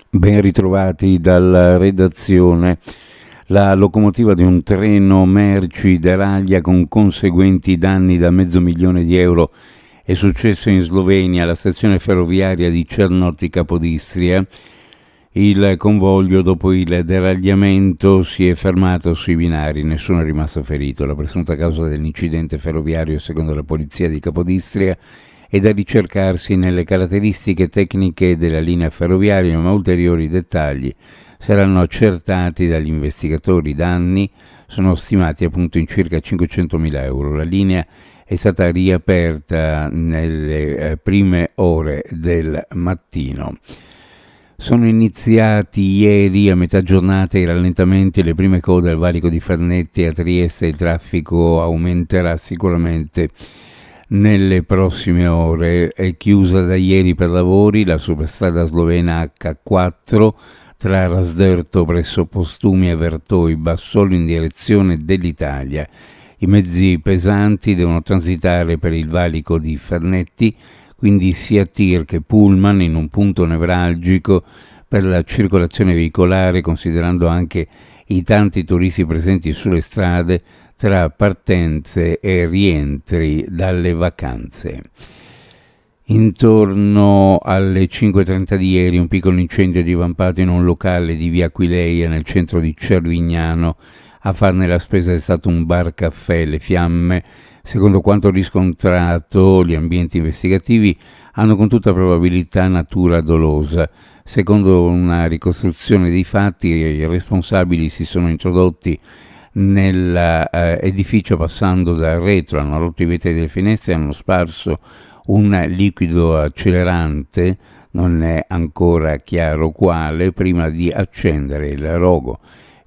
Ben ritrovati dalla redazione. La locomotiva di un treno merci deraglia con conseguenti danni da €500.000. È successo in Slovenia, alla stazione ferroviaria di Cernoti Capodistria. Il convoglio, dopo il deragliamento, si è fermato sui binari, nessuno è rimasto ferito. La presunta causa dell'incidente ferroviario, secondo la polizia di Capodistria, è da ricercarsi nelle caratteristiche tecniche della linea ferroviaria, ma ulteriori dettagli saranno accertati dagli investigatori. I danni sono stimati appunto in circa €500.000. La linea è stata riaperta nelle prime ore del mattino. Sono iniziati ieri a metà giornata i rallentamenti e le prime code al valico di Fernetti a Trieste. Il traffico aumenterà sicuramente nelle prossime ore. È chiusa da ieri per lavori la superstrada slovena H4 tra Rasderto presso Postumi e Vertoiba, solo in direzione dell'Italia. I mezzi pesanti devono transitare per il valico di Fernetti, quindi sia tir che pullman, in un punto nevralgico per la circolazione veicolare, considerando anche i tanti turisti presenti sulle strade tra partenze e rientri dalle vacanze. Intorno alle 5:30 di ieri un piccolo incendio è divampato in un locale di via Aquileia nel centro di Cervignano. A farne la spesa è stato un bar caffè. Le fiamme, secondo quanto riscontrato gli ambienti investigativi, hanno con tutta probabilità natura dolosa. Secondo una ricostruzione dei fatti, i responsabili si sono introdotti nell'edificio passando dal retro, hanno rotto i vetri delle finestre e hanno sparso un liquido accelerante, non è ancora chiaro quale, prima di accendere il rogo.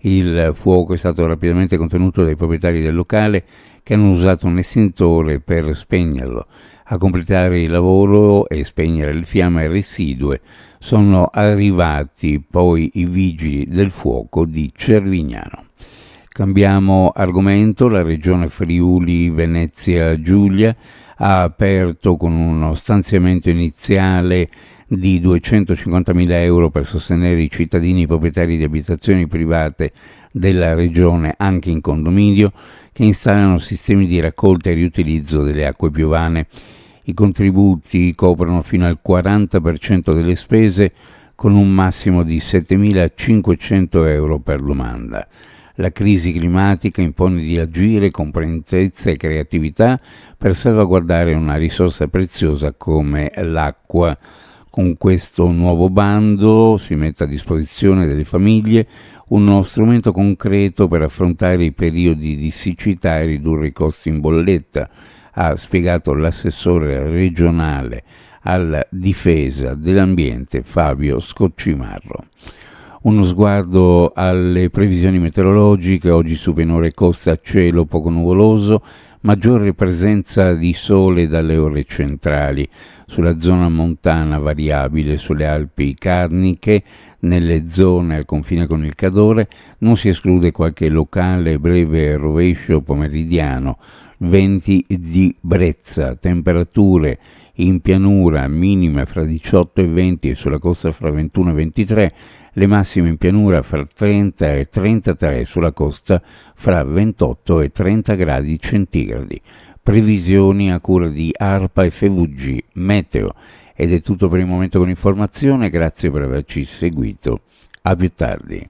Il fuoco è stato rapidamente contenuto dai proprietari del locale, che hanno usato un estintore per spegnerlo. A completare il lavoro e spegnere le fiamme residue sono arrivati poi i vigili del fuoco di Cervignano. Cambiamo argomento. La regione Friuli Venezia Giulia ha aperto con uno stanziamento iniziale di €250.000 per sostenere i cittadini proprietari di abitazioni private della regione, anche in condominio, che installano sistemi di raccolta e riutilizzo delle acque piovane. I contributi coprono fino al 40% delle spese, con un massimo di €7.500 per domanda. La crisi climatica impone di agire con prontezza e creatività per salvaguardare una risorsa preziosa come l'acqua. Con questo nuovo bando si mette a disposizione delle famiglie uno strumento concreto per affrontare i periodi di siccità e ridurre i costi in bolletta, ha spiegato l'assessore regionale alla difesa dell'ambiente Fabio Scoccimarro. Uno sguardo alle previsioni meteorologiche. Oggi su pianure costa cielo poco nuvoloso, maggiore presenza di sole dalle ore centrali, sulla zona montana variabile, sulle Alpi Carniche, nelle zone al confine con il Cadore non si esclude qualche locale breve rovescio pomeridiano. Venti di brezza, temperature in pianura minime fra 18 e 20 e sulla costa fra 21 e 23, le massime in pianura fra 30 e 33, sulla costa fra 28 e 30 gradi centigradi. Previsioni a cura di ARPA e FVG Meteo. Ed è tutto per il momento con informazione, grazie per averci seguito. A più tardi.